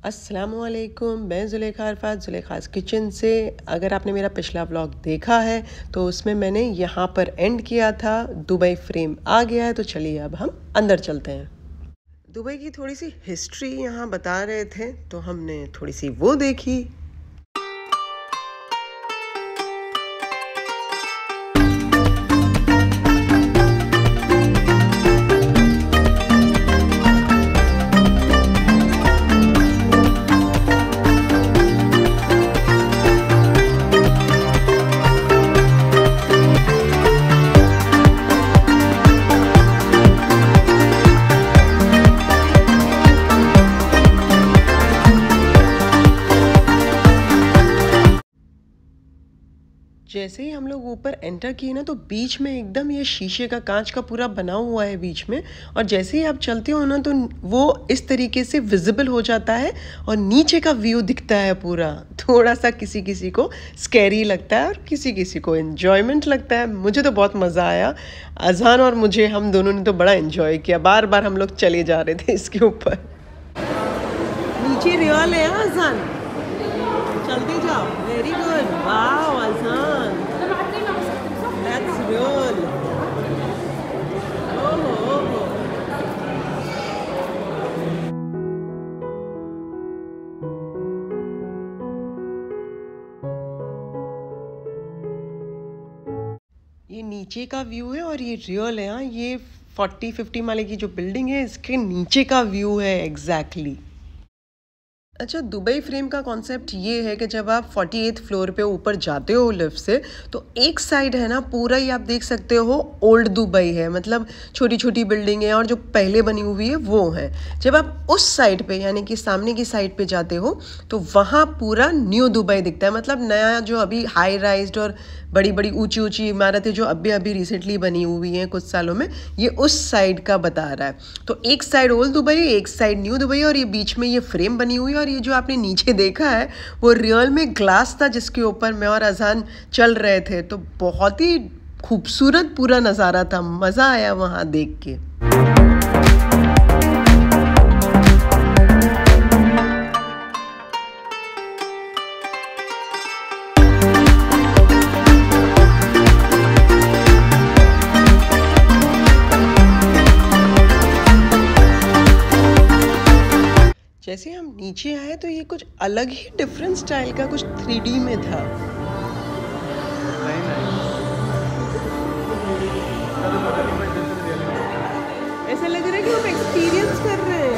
अस्सलामुअलैकुम, मैं ज़ुलेखा अरफात ज़ुलेखास किचन से। अगर आपने मेरा पिछला व्लॉग देखा है तो उसमें मैंने यहाँ पर एंड किया था। दुबई फ्रेम आ गया है, तो चलिए अब हम अंदर चलते हैं। दुबई की थोड़ी सी हिस्ट्री यहाँ बता रहे थे तो हमने थोड़ी सी वो देखी। जैसे ही हम लोग ऊपर एंटर किए ना, तो बीच में एकदम ये शीशे का, कांच का पूरा बना हुआ है बीच में। और जैसे ही आप चलते हो ना, तो वो इस तरीके से विजिबल हो जाता है और नीचे का व्यू दिखता है पूरा। थोड़ा सा किसी किसी को स्कैरी लगता है और किसी किसी को एंजॉयमेंट लगता है। मुझे तो बहुत मज़ा आया। अजहान और मुझे, हम दोनों ने तो बड़ा एंजॉय किया। बार बार हम लोग चले जा रहे थे इसके ऊपर। नीचे रियल है अजहान, चलते जाओ। Very good, wow Azhan, that's real. ओहो, ये नीचे का व्यू है और ये रियल है। हाँ, ये 40-50 माले की जो बिल्डिंग है, इसके नीचे का व्यू है एग्जैक्टली। अच्छा, दुबई फ्रेम का कॉन्सेप्ट ये है कि जब आप 48th फ्लोर पे ऊपर जाते हो लिफ्ट से, तो एक साइड है ना, पूरा ही आप देख सकते हो ओल्ड दुबई है, मतलब छोटी छोटी बिल्डिंग है और जो पहले बनी हुई है वो है। जब आप उस साइड पे, यानी कि सामने की साइड पे जाते हो, तो वहाँ पूरा न्यू दुबई दिखता है। मतलब नया, जो अभी हाई राइज्ड और बड़ी बड़ी ऊंची ऊंची इमारतें जो अभी अभी रिसेंटली बनी हुई हैं कुछ सालों में, ये उस साइड का बता रहा है। तो एक साइड ओल्ड दुबई, एक साइड न्यू दुबई, और ये बीच में ये फ्रेम बनी हुई है। और ये जो आपने नीचे देखा है वो रियल में ग्लास था, जिसके ऊपर मैं और अजान चल रहे थे। तो बहुत ही खूबसूरत पूरा नज़ारा था, मज़ा आया वहाँ देख के। जैसे हम नीचे आए तो ये कुछ अलग ही डिफरेंट स्टाइल का, कुछ 3D में था। ऐसा लग रहा है कि हम एक्सपीरियंस कर रहे हैं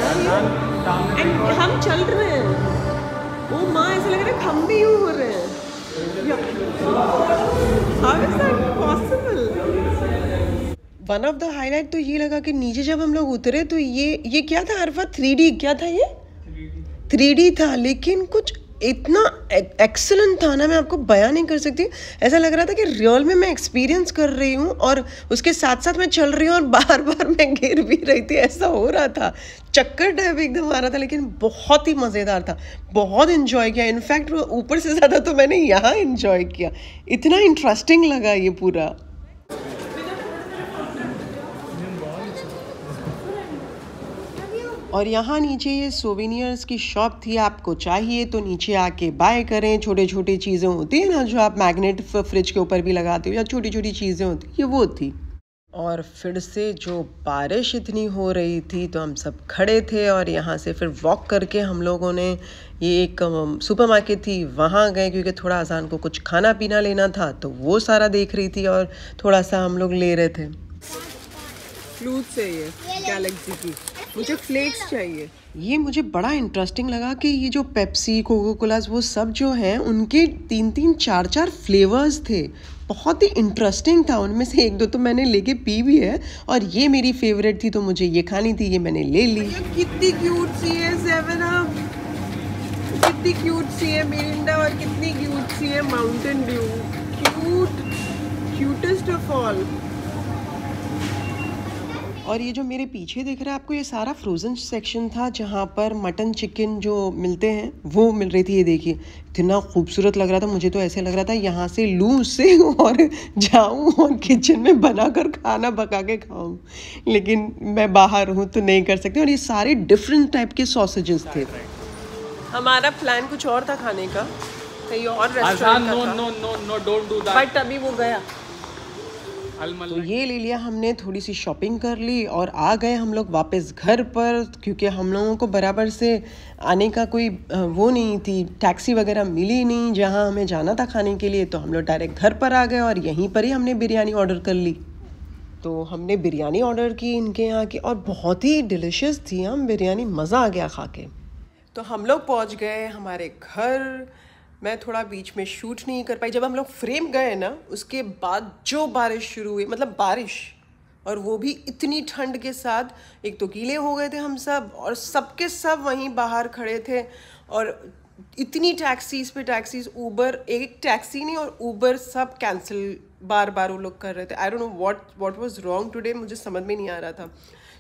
एंड हम चल रहे हैं। ओ माँ, ऐसा लग रहा है हम भी यूं हो रहे हैं। How is that possible? One of the highlight तो ये लगा कि नीचे जब हम लोग उतरे तो ये क्या था अरफा? 3D क्या था ये? 3D था, लेकिन कुछ इतना एक्सीलेंट था ना, मैं आपको बयान नहीं कर सकती। ऐसा लग रहा था कि रियल में मैं एक्सपीरियंस कर रही हूँ और उसके साथ साथ मैं चल रही हूँ और बार बार मैं गिर भी रही थी। ऐसा हो रहा था, चक्कर टाइप एकदम आ रहा था, लेकिन बहुत ही मज़ेदार था। बहुत इन्जॉय किया। इनफैक्ट ऊपर से ज़्यादा तो मैंने यहाँ इन्जॉय किया। इतना इंटरेस्टिंग लगा ये पूरा। और यहाँ नीचे ये सोवेनियर्स की शॉप थी। आपको चाहिए तो नीचे आके बाय करें। छोटे छोटे चीज़ें होती है ना, जो आप मैग्नेट फ्रिज के ऊपर भी लगाते हो, या छोटी छोटी चीज़ें होती, ये वो थी। और फिर से जो बारिश इतनी हो रही थी, तो हम सब खड़े थे और यहाँ से फिर वॉक करके हम लोगों ने, ये एक सुपरमार्केट थी, वहाँ गए, क्योंकि थोड़ा अजान को कुछ खाना पीना लेना था, तो वो सारा देख रही थी और थोड़ा सा हम लोग ले रहे थे। फ्लूट चाहिए गैलेक्सी की, मुझे फ्लेक्स चाहिए। ये मुझे बड़ा इंटरेस्टिंग लगा कि ये जो पेप्सी, कोको कोलास, वो सब जो हैं, उनके 3-3, 4-4 फ्लेवर्स थे। बहुत ही इंटरेस्टिंग था। उनमें से 1-2 तो मैंने लेके पी भी है, और ये मेरी फेवरेट थी, तो मुझे ये खानी थी, ये मैंने ले ली। कितनी क्यूट सी है 7 अप, कितनी क्यूट सी है मिरिंडा, और कितनी क्यूट सी है Mountain Dew. Cute, cutest of all. और ये जो मेरे पीछे दिख रहा है आपको, ये सारा फ्रोज़न सेक्शन था, जहाँ पर मटन चिकन जो मिलते हैं वो मिल रही थी। ये देखिए, इतना खूबसूरत लग रहा था। मुझे तो ऐसे लग रहा था यहाँ से लूँ उससे और जाऊँ और किचन में बनाकर खाना पका के खाऊँ, लेकिन मैं बाहर हूँ तो नहीं कर सकती। और ये सारे डिफरेंट टाइप के सॉसेजेस थे। हमारा प्लान कुछ और था खाने का, कहीं और रेस्टोरेंट का था। No don't do that. But अभी वो गया। तो ये ले लिया हमने, थोड़ी सी शॉपिंग कर ली और आ गए हम लोग वापस घर पर, क्योंकि हम लोगों को बराबर से आने का कोई वो नहीं थी, टैक्सी वगैरह मिली नहीं जहाँ हमें जाना था खाने के लिए। तो हम लोग डायरेक्ट घर पर आ गए और यहीं पर ही हमने बिरयानी ऑर्डर कर ली। तो हमने बिरयानी ऑर्डर की इनके यहाँ की, और बहुत ही डिलिशियस थी हम बिरयानी, मज़ा आ गया खा के। तो हम लोग पहुँच गए हमारे घर। मैं थोड़ा बीच में शूट नहीं कर पाई। जब हम लोग फ्रेम गए ना, उसके बाद जो बारिश शुरू हुई, मतलब बारिश, और वो भी इतनी ठंड के साथ। एक तो गीले हो गए थे हम सब, और सबके सब वहीं बाहर खड़े थे। और इतनी टैक्सीज पे टैक्सीज, ऊबर, एक टैक्सी नहीं और ऊबर सब कैंसिल बार बार वो लोग कर रहे थे। I don't know what was wrong today, मुझे समझ में नहीं आ रहा था।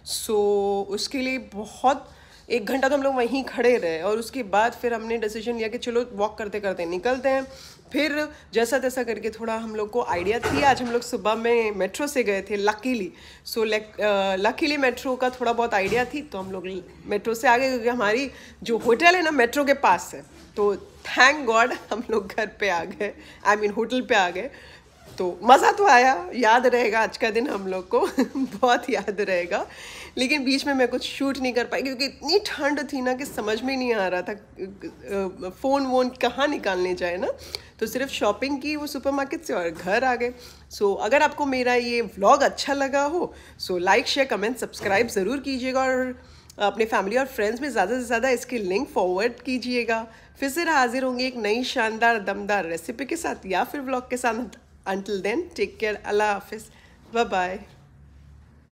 सो उसके लिए बहुत 1 घंटा तो हम लोग वहीं खड़े रहे, और उसके बाद फिर हमने डिसीजन लिया कि चलो वॉक करते करते निकलते हैं। फिर जैसा तैसा करके थोड़ा हम लोग को आइडिया थी। आज हम लोग सुबह में मेट्रो से गए थे लकीली। सो लकीली मेट्रो का थोड़ा बहुत आइडिया थी, तो हम लोग मेट्रो से आ गए, क्योंकि हमारी जो होटल है ना मेट्रो के पास है। तो थैंक गॉड हम लोग घर पे आ गए, आई मीन होटल पे आ गए। तो मज़ा तो आया, याद रहेगा आज का दिन हम लोग को बहुत याद रहेगा। लेकिन बीच में मैं कुछ शूट नहीं कर पाई, क्योंकि इतनी ठंड थी ना कि समझ में नहीं आ रहा था फ़ोन वोन कहाँ निकालने जाए ना। तो सिर्फ शॉपिंग की वो सुपरमार्केट से, और घर आ गए। सो अगर आपको मेरा ये व्लॉग अच्छा लगा हो, so like share comment subscribe ज़रूर कीजिएगा, और अपने फैमिली और फ्रेंड्स में ज़्यादा से ज़्यादा इसके लिंक फॉरवर्ड कीजिएगा। फिर से हाजिर होंगे एक नई शानदार दमदार रेसिपी के साथ, या फिर व्लॉग के साथ। Until then, take care. Allah Hafiz. Bye-bye.